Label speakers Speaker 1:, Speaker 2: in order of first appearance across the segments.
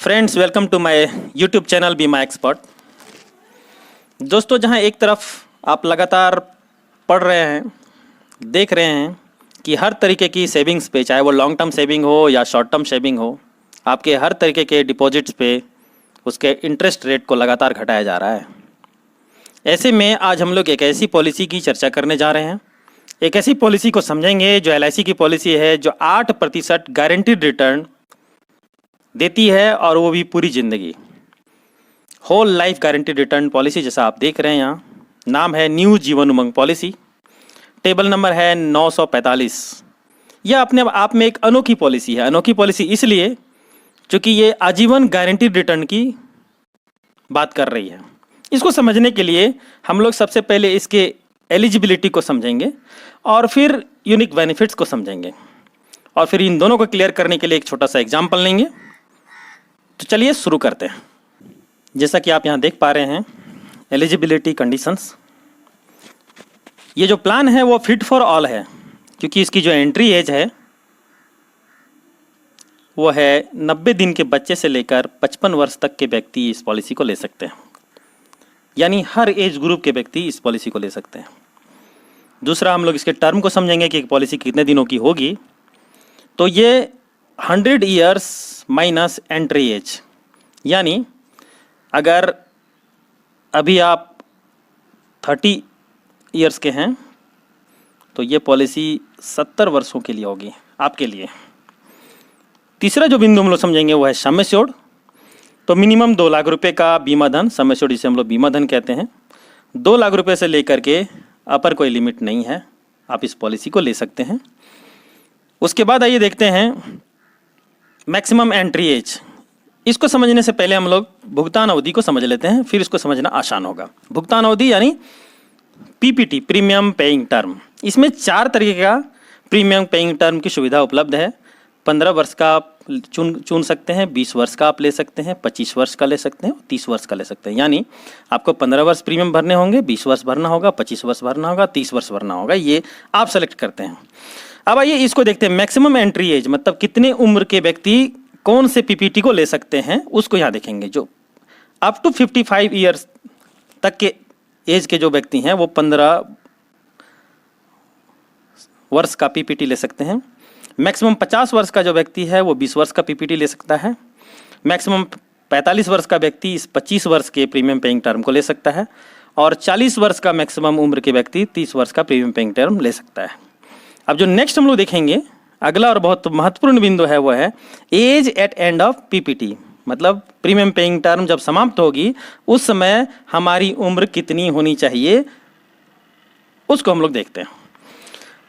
Speaker 1: Friends, welcome to my YouTube channel Be My Expert. दोस्तों, जहां एक तरफ आप लगातार पढ़ रहे हैं, देख रहे हैं कि हर तरीके की सेविंग्स पे, चाहे वो लॉन्ग टर्म सेविंग हो या शॉर्ट टर्म सेविंग हो, आपके हर तरीके के डिपॉजिट्स पे उसके इंटरेस्ट रेट को लगातार घटाया जा रहा है। ऐसे में आज हम लोग एक ऐसी पॉलिसी की चर्चा करने जा रहे हैं। एक ऐसी पॉलिसी को समझेंगे जो LIC की पॉलिसी है, जो 8% गारंटीड रिटर्न देती है, और वो भी पूरी ज़िंदगी। Whole life guaranteed return policy, जैसा आप देख रहे हैं यहाँ, नाम है new Jeevan Umang policy. Table number है 945। यह अपने आप में एक अनोखी पॉलिसी है। अनोखी पॉलिसी इसलिए क्योंकि ये आजीवन गारंटीड रिटर्न की बात कर रही है। इसको समझने के लिए हम लोग सबसे पहले इसके एलिजिबिलिटी को समझेंगे और फिर यूनिक बेनिफिट्स को समझेंगे, और फिर इन दोनों को क्लियर करने के लिए एक छोटा सा एग्जाम्पल लेंगे। तो चलिए शुरू करते हैं। जैसा कि आप यहाँ देख पा रहे हैं, एलिजिबिलिटी कंडीशंस। ये जो प्लान है वो फिट फॉर ऑल है, क्योंकि इसकी जो एंट्री एज है वो है 90 दिन के बच्चे से लेकर 55 वर्ष तक के व्यक्ति इस पॉलिसी को ले सकते हैं। यानी हर एज ग्रुप के व्यक्ति इस पॉलिसी को ले सकते हैं। दूसरा, हम लोग इसके टर्म को समझेंगे कि एक पॉलिसी कितने दिनों की होगी। तो ये 100 ईयर्स माइनस एंट्री एज, यानी अगर अभी आप 30 ईयर्स के हैं तो ये पॉलिसी 70 वर्षों के लिए होगी आपके लिए। तीसरा जो बिंदु हम लोग समझेंगे वो है सम एश्योर्ड। तो मिनिमम 2 लाख रुपए का बीमा धन, सम एश्योर्ड जिसे हम लोग बीमा धन कहते हैं, 2 लाख रुपए से लेकर के अपर कोई लिमिट नहीं है, आप इस पॉलिसी को ले सकते हैं। उसके बाद आइए देखते हैं मैक्सिमम एंट्री एज। इसको समझने से पहले हम लोग भुगतान अवधि को समझ लेते हैं, फिर इसको समझना आसान होगा। भुगतान अवधि यानी PPT, प्रीमियम पेइंग टर्म। इसमें 4 तरीके का प्रीमियम पेइंग टर्म की सुविधा उपलब्ध है। 15 वर्ष का आप चुन सकते हैं, 20 वर्ष का आप ले सकते हैं, 25 वर्ष का ले सकते हैं, 30 वर्ष का ले सकते हैं। यानी आपको 15 वर्ष प्रीमियम भरने होंगे, 20 वर्ष भरना होगा, 25 वर्ष भरना होगा, 30 वर्ष भरना होगा। ये आप सेलेक्ट करते हैं। अब आइए इसको देखते हैं। मैक्सिमम एंट्री एज मतलब कितने उम्र के व्यक्ति कौन से PPT को ले सकते हैं, उसको यहाँ देखेंगे। जो अप टू 55 ईयर्स तक के एज के जो व्यक्ति हैं वो 15 वर्ष का PPT ले सकते हैं। मैक्सिमम 50 वर्ष का जो व्यक्ति है वो 20 वर्ष का PPT ले सकता है। मैक्सिमम 45 वर्ष का व्यक्ति इस 25 वर्ष के प्रीमियम पेइंग टर्म को ले सकता है, और 40 वर्ष का मैक्सिमम उम्र के व्यक्ति 30 वर्ष का प्रीमियम पेइंग टर्म ले सकता है। अब जो नेक्स्ट हम लोग देखेंगे, अगला और बहुत महत्वपूर्ण बिंदु है, वो है age at end of PPT। मतलब प्रीमियम पेइंग टर्म जब समाप्त होगी उस समय हमारी उम्र कितनी होनी चाहिए, उसको हम लोग देखते हैं।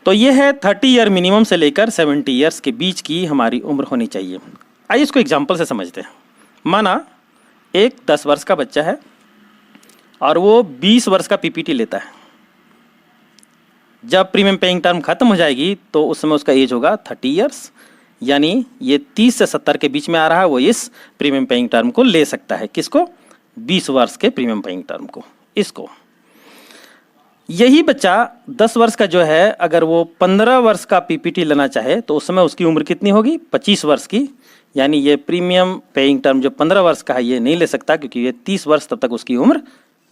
Speaker 1: तो ये है 30 ईयर मिनिमम से लेकर 70 ईयर्स के बीच की हमारी उम्र होनी चाहिए। आइए इसको एग्जाम्पल से समझते हैं। माना एक 10 वर्ष का बच्चा है और वो 20 वर्ष का PPT लेता है। जब प्रीमियम पेइंग टर्म खत्म हो जाएगी तो उस समय उसका एज होगा 30 ईयर्स, यानी ये 30 से 70 के बीच में आ रहा है, वो इस प्रीमियम पेइंग टर्म को ले सकता है। किसको? 20 वर्ष के प्रीमियम पेइंग टर्म को, इसको। यही बच्चा 10 वर्ष का जो है, अगर वो 15 वर्ष का PPT लेना चाहे तो उस समय उसकी उम्र कितनी होगी? 25 वर्ष की। यानी ये प्रीमियम पेइंग टर्म जो 15 वर्ष का है ये नहीं ले सकता, क्योंकि ये 30 वर्ष तब तक उसकी उम्र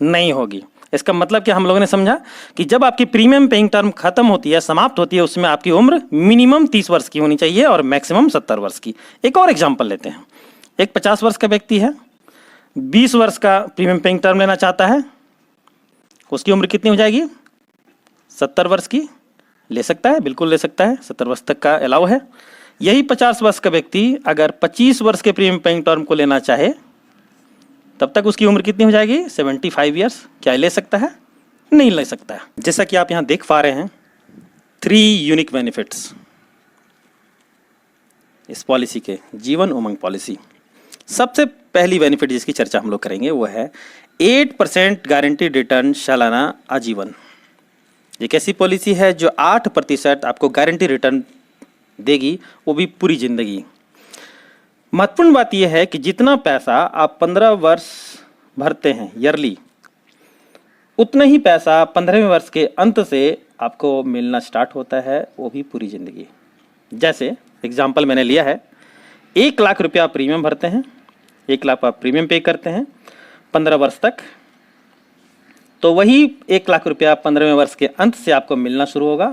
Speaker 1: नहीं होगी। इसका मतलब क्या हम लोगों ने समझा कि जब आपकी प्रीमियम पेइंग टर्म खत्म होती है, समाप्त होती है, उसमें आपकी उम्र मिनिमम 30 वर्ष की होनी चाहिए और मैक्सिमम 70 वर्ष की। एक और एग्जांपल लेते हैं। एक 50 वर्ष का व्यक्ति है, 20 वर्ष का प्रीमियम पेइंग टर्म लेना चाहता है, उसकी उम्र कितनी हो जाएगी? 70 वर्ष की। ले सकता है, बिल्कुल ले सकता है, 70 वर्ष तक का अलाउ है। यही 50 वर्ष का व्यक्ति अगर 25 वर्ष के प्रीमियम पेइंग टर्म को लेना चाहे तब तक उसकी उम्र कितनी हो जाएगी? 75 ईयर्स। क्या ले सकता है? नहीं ले सकता है। जैसा कि आप यहाँ देख पा रहे हैं, 3 यूनिक बेनिफिट्स इस पॉलिसी के, जीवन उमंग पॉलिसी। सबसे पहली बेनिफिट जिसकी चर्चा हम लोग करेंगे वो है 8% गारंटीड रिटर्न सालाना आजीवन। एक ऐसी पॉलिसी है जो 8% आपको गारंटी रिटर्न देगी, वो भी पूरी जिंदगी। महत्वपूर्ण बात यह है कि जितना पैसा आप 15 वर्ष भरते हैं ईयरली, उतना ही पैसा 15वें वर्ष के अंत से आपको मिलना स्टार्ट होता है, वो भी पूरी जिंदगी। जैसे एग्जाम्पल मैंने लिया है, 1 लाख रुपया प्रीमियम भरते हैं, 1 लाख आप प्रीमियम पे करते हैं 15 वर्ष तक, तो वही 1 लाख रुपया 15वें वर्ष के अंत से आपको मिलना शुरू होगा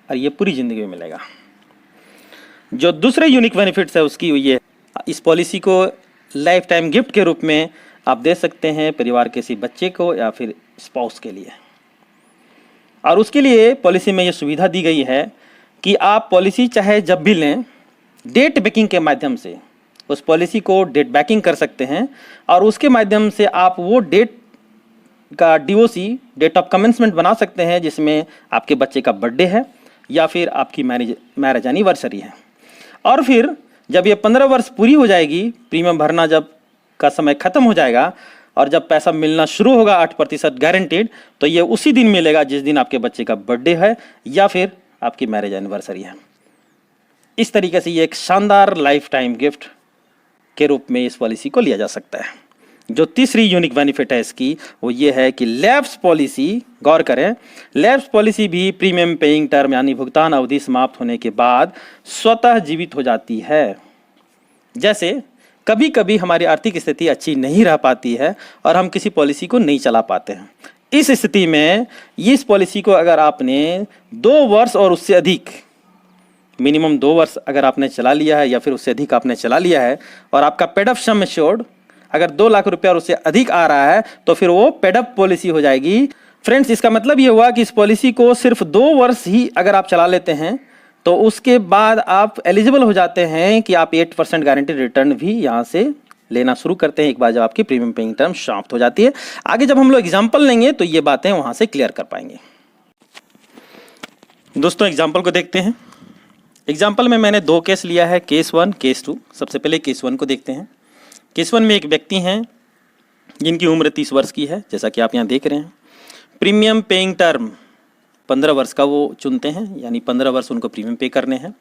Speaker 1: और ये पूरी ज़िंदगी में मिलेगा। जो दूसरे यूनिक बेनिफिट्स है उसकी ये, इस पॉलिसी को लाइफ टाइम गिफ्ट के रूप में आप दे सकते हैं परिवार के किसी बच्चे को या फिर स्पाउस के लिए। और उसके लिए पॉलिसी में ये सुविधा दी गई है कि आप पॉलिसी चाहे जब भी लें, डेट बैकिंग के माध्यम से उस पॉलिसी को डेट बैकिंग कर सकते हैं और उसके माध्यम से आप वो डेट का DOC, डेट ऑफ कमेंसमेंट बना सकते हैं, जिसमें आपके बच्चे का बर्थडे है या फिर आपकी मैरिज एनिवर्सरी है। और फिर जब ये 15 वर्ष पूरी हो जाएगी, प्रीमियम भरना जब का समय खत्म हो जाएगा और जब पैसा मिलना शुरू होगा 8% गारंटीड, तो ये उसी दिन मिलेगा जिस दिन आपके बच्चे का बर्थडे है या फिर आपकी मैरिज एनिवर्सरी है। इस तरीके से ये एक शानदार लाइफ टाइम गिफ्ट के रूप में इस पॉलिसी को लिया जा सकता है। जो तीसरी यूनिक बेनिफिट है इसकी, वो ये है कि लैप्स पॉलिसी, गौर करें, लैप्स पॉलिसी भी प्रीमियम पेइंग टर्म यानी भुगतान अवधि समाप्त होने के बाद स्वतः जीवित हो जाती है। जैसे कभी कभी हमारी आर्थिक स्थिति अच्छी नहीं रह पाती है और हम किसी पॉलिसी को नहीं चला पाते हैं। इस स्थिति में इस पॉलिसी को अगर आपने 2 वर्ष और उससे अधिक, मिनिमम 2 वर्ष अगर आपने चला लिया है या फिर उससे अधिक आपने चला लिया है और आपका पेड अप सम एश्योर्ड अगर 2 लाख रुपया और उससे अधिक आ रहा है, तो फिर वो पेड अप पॉलिसी हो जाएगी। फ्रेंड्स, इसका मतलब ये हुआ कि इस पॉलिसी को सिर्फ 2 वर्ष ही अगर आप चला लेते हैं तो उसके बाद आप एलिजिबल हो जाते हैं कि आप 8% गारंटी रिटर्न भी यहाँ से लेना शुरू करते हैं एक बार जब आपकी प्रीमियम पेइंग टर्म समाप्त हो जाती है। आगे जब हम लोग एग्जाम्पल लेंगे तो ये बातें वहाँ से क्लियर कर पाएंगे। दोस्तों, एग्जाम्पल को देखते हैं। एग्जाम्पल में मैंने 2 केस लिया है, केस 1, केस 2। सबसे पहले केस 1 को देखते हैं। केस 1 में एक व्यक्ति हैं जिनकी उम्र 30 वर्ष की है, जैसा कि आप यहाँ देख रहे हैं। प्रीमियम पेइंग टर्म 15 वर्ष का वो चुनते हैं, यानी 15 वर्ष उनको प्रीमियम पे करने हैं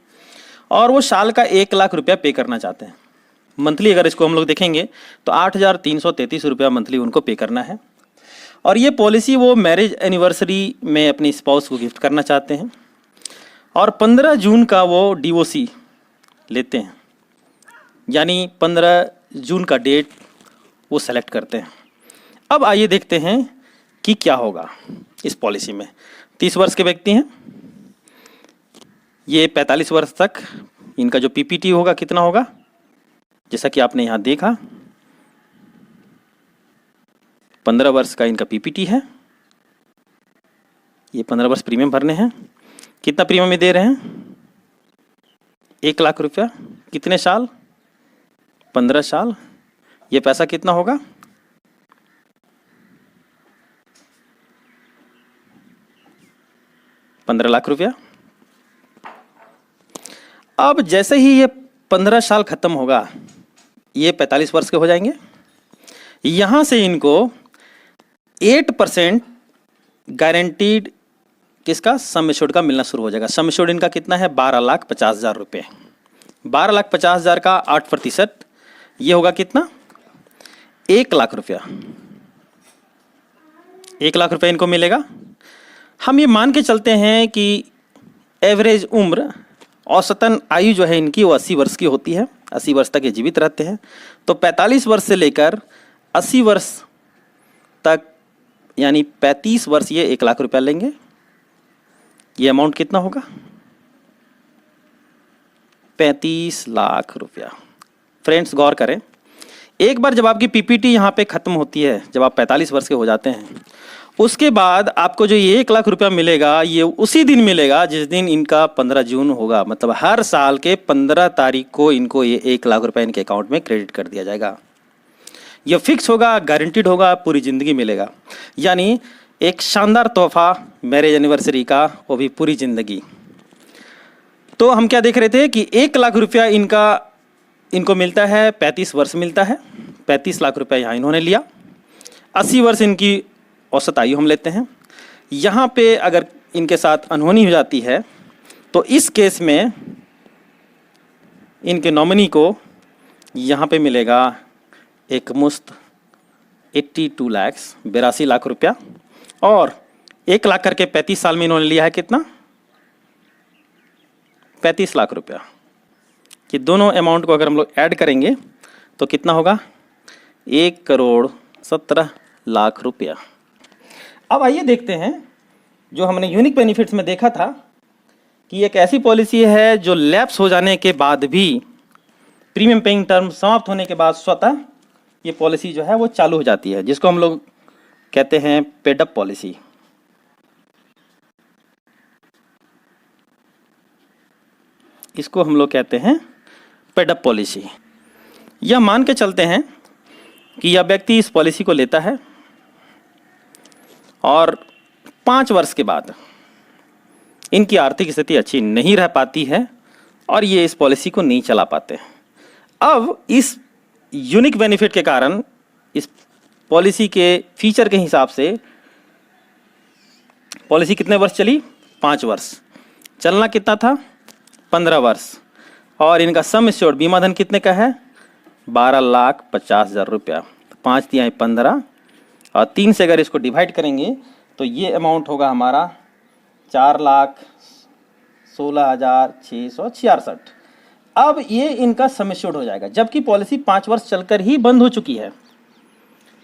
Speaker 1: और वो साल का 1 लाख रुपया पे करना चाहते हैं। मंथली अगर इसको हम लोग देखेंगे तो 8,333 रुपया मंथली उनको पे करना है। और ये पॉलिसी वो मैरिज एनिवर्सरी में अपनी स्पाउस को गिफ्ट करना चाहते हैं और 15 जून का वो DOC लेते हैं, यानी 15 जून का डेट वो सेलेक्ट करते हैं। अब आइए देखते हैं कि क्या होगा इस पॉलिसी में। 30 वर्ष के व्यक्ति हैं, ये 45 वर्ष तक इनका जो PPT होगा कितना होगा, जैसा कि आपने यहाँ देखा 15 वर्ष का इनका PPT है। ये 15 वर्ष प्रीमियम भरने हैं। कितना प्रीमियम में दे रहे हैं? 1 लाख रुपया। कितने साल? 15 साल। ये पैसा कितना होगा? 15 लाख रुपया। अब जैसे ही ये 15 साल खत्म होगा, ये 45 वर्ष के हो जाएंगे। यहां से इनको 8% गारंटीड किसका, सम एश्योर्ड का मिलना शुरू हो जाएगा। सम एश्योर्ड इनका कितना है? 12,50,000 रुपये। 12,50,000 का 8%, ये होगा कितना? 1 लाख रुपया। 1 लाख रुपया इनको मिलेगा। हम ये मान के चलते हैं कि एवरेज उम्र, औसतन आयु जो है इनकी वो 80 वर्ष की होती है। 80 वर्ष तक ये जीवित रहते हैं। तो 45 वर्ष से लेकर 80 वर्ष तक, यानी 35 वर्ष ये 1 लाख रुपया लेंगे। ये अमाउंट कितना होगा? 35 लाख रुपया। फ्रेंड्स, गौर करें, एक बार जब आपकी PPT यहाँ पे ख़त्म होती है, जब आप 45 वर्ष के हो जाते हैं, उसके बाद आपको जो ये 1 लाख रुपया मिलेगा, ये उसी दिन मिलेगा जिस दिन इनका 15 जून होगा। मतलब हर साल के 15 तारीख को इनको ये 1 लाख रुपया इनके अकाउंट में क्रेडिट कर दिया जाएगा। ये फिक्स होगा, गारंटीड होगा, पूरी ज़िंदगी मिलेगा। यानी एक शानदार तोहफा मैरिज एनिवर्सरी का, वो भी पूरी ज़िंदगी। तो हम क्या देख रहे थे कि 1 लाख रुपया इनको मिलता है, 35 वर्ष मिलता है। 35 लाख रुपया यहाँ इन्होंने लिया। 80 वर्ष इनकी औसत आयु हम लेते हैं। यहाँ पे अगर इनके साथ अनहोनी हो जाती है तो इस केस में इनके नॉमिनी को यहाँ पे मिलेगा एक मुश्त 82 लाख, 82 लाख रुपया। और 1 लाख करके 35 साल में इन्होंने लिया है कितना? 35 लाख रुपया। कि दोनों अमाउंट को अगर हम लोग ऐड करेंगे तो कितना होगा? 1,17,00,000 रुपया। अब आइए देखते हैं, जो हमने यूनिक बेनिफिट्स में देखा था कि एक ऐसी पॉलिसी है जो लैप्स हो जाने के बाद भी, प्रीमियम पेइंग टर्म समाप्त होने के बाद स्वतः ये पॉलिसी जो है वो चालू हो जाती है, जिसको हम लोग कहते हैं पेड अप पॉलिसी। इसको हम लोग कहते हैं पेड अप पॉलिसी। यह मान के चलते हैं कि यह व्यक्ति इस पॉलिसी को लेता है और 5 वर्ष के बाद इनकी आर्थिक स्थिति अच्छी नहीं रह पाती है और ये इस पॉलिसी को नहीं चला पाते। अब इस यूनिक बेनिफिट के कारण, इस पॉलिसी के फीचर के हिसाब से, पॉलिसी कितने वर्ष चली? 5 वर्ष। चलना कितना था? 15 वर्ष। और इनका सम एश्योर्ड बीमा धन कितने का है? 12,50,000 रुपया। 5 तिहाई 15 और 3 से अगर इसको डिवाइड करेंगे तो ये अमाउंट होगा हमारा 4,16,666। अब ये इनका सम एश्योर्ड हो जाएगा, जबकि पॉलिसी 5 वर्ष चलकर ही बंद हो चुकी है।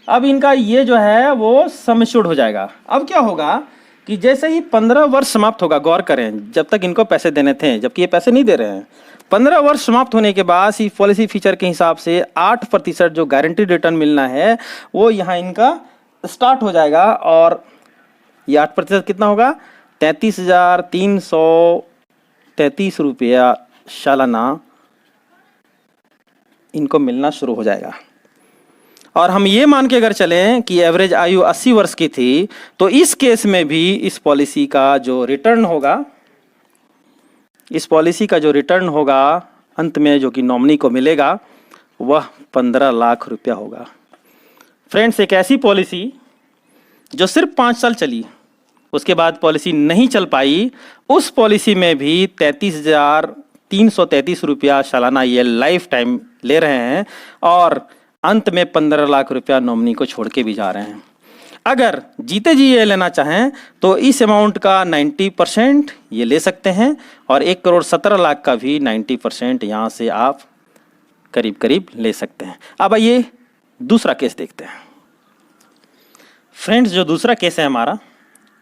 Speaker 1: अब इनका ये जो है वो सम एश्योर्ड हो जाएगा। अब क्या होगा कि जैसे ही 15 वर्ष समाप्त होगा, गौर करें, जब तक इनको पैसे देने थे, जबकि ये पैसे नहीं दे रहे हैं, 15 वर्ष समाप्त होने के बाद इस पॉलिसी फीचर के हिसाब से 8% जो गारंटीड रिटर्न मिलना है वो यहाँ इनका स्टार्ट हो जाएगा। और ये 8% कितना होगा? 33,333 रुपया सालाना इनको मिलना शुरू हो जाएगा। और हम ये मान के अगर चलें कि एवरेज आयु 80 वर्ष की थी, तो इस केस में भी इस पॉलिसी का जो रिटर्न होगा, इस पॉलिसी का जो रिटर्न होगा अंत में, जो कि नॉमिनी को मिलेगा, वह 15 लाख रुपया होगा। फ्रेंड्स, एक ऐसी पॉलिसी जो सिर्फ 5 साल चली, उसके बाद पॉलिसी नहीं चल पाई, उस पॉलिसी में भी 33,333 रुपया सालाना ये लाइफ टाइम ले रहे हैं और अंत में 15 लाख रुपया नॉमिनी को छोड़ के भी जा रहे हैं। अगर जीते जी ये लेना चाहें तो इस अमाउंट का 90% ये ले सकते हैं और 1,17,00,000 का भी 90% यहाँ से आप करीब करीब ले सकते हैं। अब आइए दूसरा केस देखते हैं। फ्रेंड्स, जो दूसरा केस है हमारा,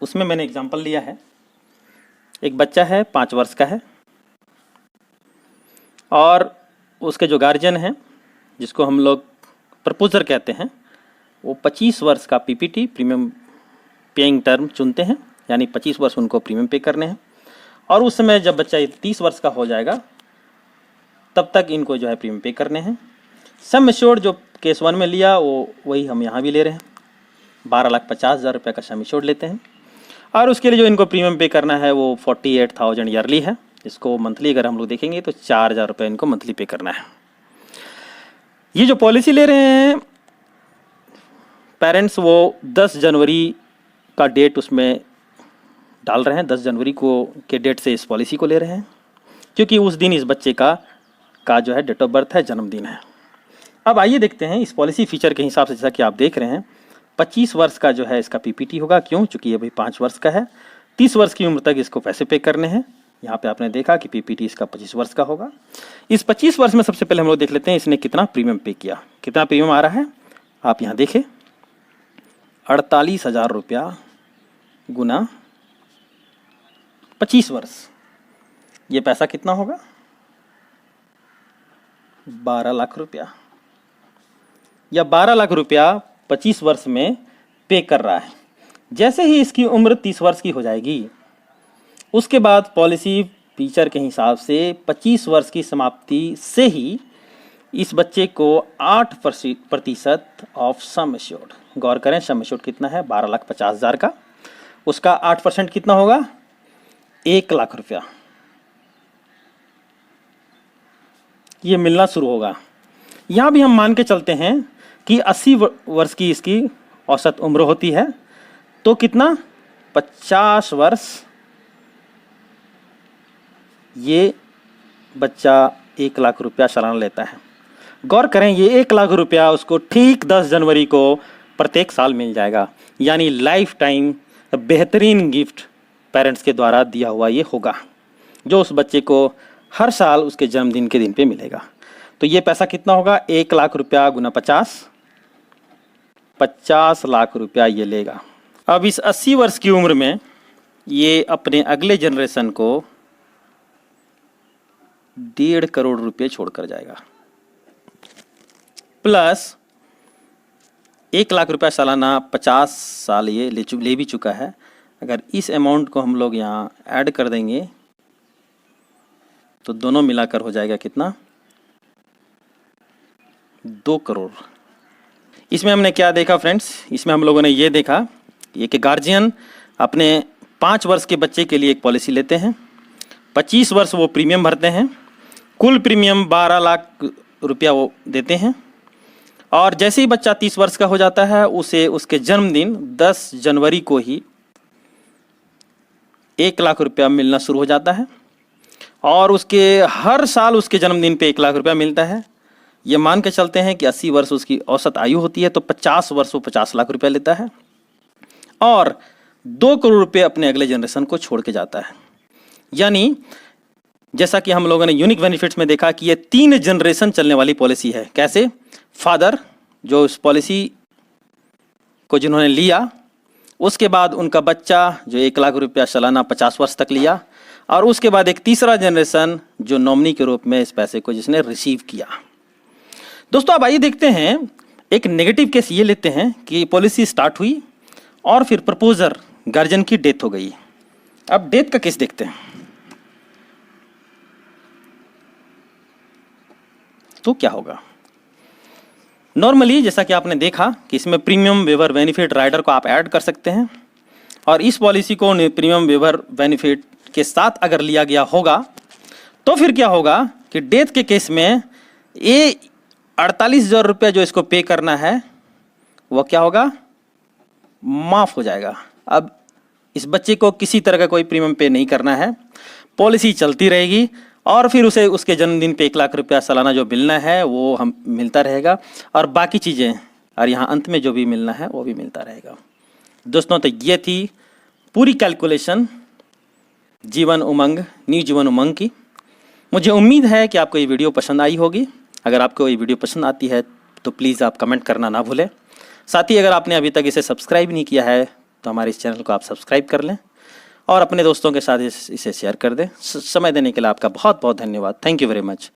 Speaker 1: उसमें मैंने एग्जांपल लिया है। एक बच्चा है, 5 वर्ष का है और उसके जो गार्जियन हैं, जिसको हम लोग प्रपोजर कहते हैं, वो 25 वर्ष का पीपीटी प्रीमियम पेइंग टर्म चुनते हैं, यानी 25 वर्ष उनको प्रीमियम पे करने हैं। और उस समय जब बच्चा 30 वर्ष का हो जाएगा तब तक इनको जो है प्रीमियम पे करने हैं। सम एश्योर्ड जो केस 1 में लिया वो वही हम यहाँ भी ले रहे हैं, 12,50,000 रुपये का सम एश्योर्ड लेते हैं। और उसके लिए जो इनको प्रीमियम पे करना है वो 48,000 ईयरली है। इसको मंथली अगर हम लोग देखेंगे तो 4,000 रुपये इनको मंथली पे करना है। ये जो पॉलिसी ले रहे हैं पेरेंट्स, वो 10 जनवरी का डेट उसमें डाल रहे हैं। 10 जनवरी को के डेट से इस पॉलिसी को ले रहे हैं, क्योंकि उस दिन इस बच्चे का जो है डेट ऑफ बर्थ है, जन्मदिन है। अब आइए देखते हैं इस पॉलिसी फीचर के हिसाब से, जैसा कि आप देख रहे हैं, 25 वर्ष का जो है इसका पीपीटी होगा। क्यों? चूँकि ये भाई 5 वर्ष का है, 30 वर्ष की उम्र तक इसको पैसे पे करने हैं। यहाँ पे आपने देखा कि पीपीटी इसका 25 वर्ष का होगा। इस 25 वर्ष में सबसे पहले हम लोग देख लेते हैं इसने कितना प्रीमियम पे किया। कितना प्रीमियम आ रहा है आप यहाँ देखें, 48,000 रुपया गुना 25 वर्ष, ये पैसा कितना होगा? 12 लाख रुपया। या 12 लाख रुपया 25 वर्ष में पे कर रहा है। जैसे ही इसकी उम्र 30 वर्ष की हो जाएगी, उसके बाद पॉलिसी फीचर के हिसाब से 25 वर्ष की समाप्ति से ही इस बच्चे को 8% ऑफ सम एश्योर्ड, गौर करें सम एश्योर्ड कितना है? 12,50,000 का, उसका 8% कितना होगा? 1 लाख रुपया ये मिलना शुरू होगा। यहाँ भी हम मान के चलते हैं कि 80 वर्ष की इसकी औसत उम्र होती है, तो कितना? 50 वर्ष ये बच्चा 1 लाख रुपया सालाना लेता है। गौर करें, ये 1 लाख रुपया उसको ठीक 10 जनवरी को प्रत्येक साल मिल जाएगा, यानी लाइफ टाइम बेहतरीन गिफ्ट पेरेंट्स के द्वारा दिया हुआ ये होगा, जो उस बच्चे को हर साल उसके जन्मदिन के दिन पे मिलेगा। तो ये पैसा कितना होगा, 1 लाख रुपया गुना 50 लाख रुपया ये लेगा। अब इस 80 वर्ष की उम्र में ये अपने अगले जनरेशन को 1.5 करोड़ रुपए छोड़कर जाएगा, प्लस 1 लाख रुपया सालाना 50 साल ये ले भी चुका है। अगर इस अमाउंट को हम लोग यहाँ ऐड कर देंगे तो दोनों मिलाकर हो जाएगा कितना, 2 करोड़। इसमें हमने क्या देखा फ्रेंड्स, इसमें हम लोगों ने ये देखा ये कि गार्जियन अपने 5 वर्ष के बच्चे के लिए एक पॉलिसी लेते हैं, 25 वर्ष वो प्रीमियम भरते हैं, कुल प्रीमियम 12 लाख रुपया वो देते हैं, और जैसे ही बच्चा 30 वर्ष का हो जाता है उसे उसके जन्मदिन 10 जनवरी को ही 1 लाख रुपया मिलना शुरू हो जाता है, और उसके हर साल उसके जन्मदिन पे 1 लाख रुपया मिलता है। ये मान के चलते हैं कि 80 वर्ष उसकी औसत आयु होती है, तो 50 वर्ष वो 50 लाख रुपया लेता है और 2 करोड़ रुपये अपने अगले जनरेशन को छोड़ के जाता है। यानी जैसा कि हम लोगों ने यूनिक बेनिफिट्स में देखा कि ये 3 जनरेशन चलने वाली पॉलिसी है। कैसे, फादर जो इस पॉलिसी को जिन्होंने लिया, उसके बाद उनका बच्चा जो 1 लाख रुपया सालाना 50 वर्ष तक लिया, और उसके बाद एक तीसरा जनरेशन जो नॉमिनी के रूप में इस पैसे को जिसने रिसीव किया। दोस्तों अब आइए देखते हैं एक नेगेटिव केस ये लेते हैं कि पॉलिसी स्टार्ट हुई और फिर प्रपोजर गार्जियन की डेथ हो गई। अब डेथ का केस देखते हैं। तो क्या होगा, नॉर्मली जैसा कि आपने देखा कि इसमें प्रीमियम वेवर बेनिफिट राइडर को आप ऐड कर सकते हैं, और इस पॉलिसी को प्रीमियम वेवर बेनिफिट के साथ अगर लिया गया होगा तो फिर क्या होगा कि डेथ के केस में ये 48,000 रुपया जो इसको पे करना है वो क्या होगा, माफ हो जाएगा। अब इस बच्चे को किसी तरह का कोई प्रीमियम पे नहीं करना है, पॉलिसी चलती रहेगी और फिर उसे उसके जन्मदिन पे 1 लाख रुपया सालाना जो मिलना है वो हम मिलता रहेगा, और बाकी चीज़ें और यहाँ अंत में जो भी मिलना है वो भी मिलता रहेगा। दोस्तों तो ये थी पूरी कैलकुलेशन जीवन उमंग, न्यू जीवन उमंग की। मुझे उम्मीद है कि आपको ये वीडियो पसंद आई होगी। अगर आपको ये वीडियो पसंद आती है तो प्लीज़ आप कमेंट करना ना भूलें। साथ ही अगर आपने अभी तक इसे सब्सक्राइब नहीं किया है तो हमारे इस चैनल को आप सब्सक्राइब कर लें और अपने दोस्तों के साथ इसे शेयर कर दें। समय देने के लिए आपका बहुत बहुत धन्यवाद। Thank you very much.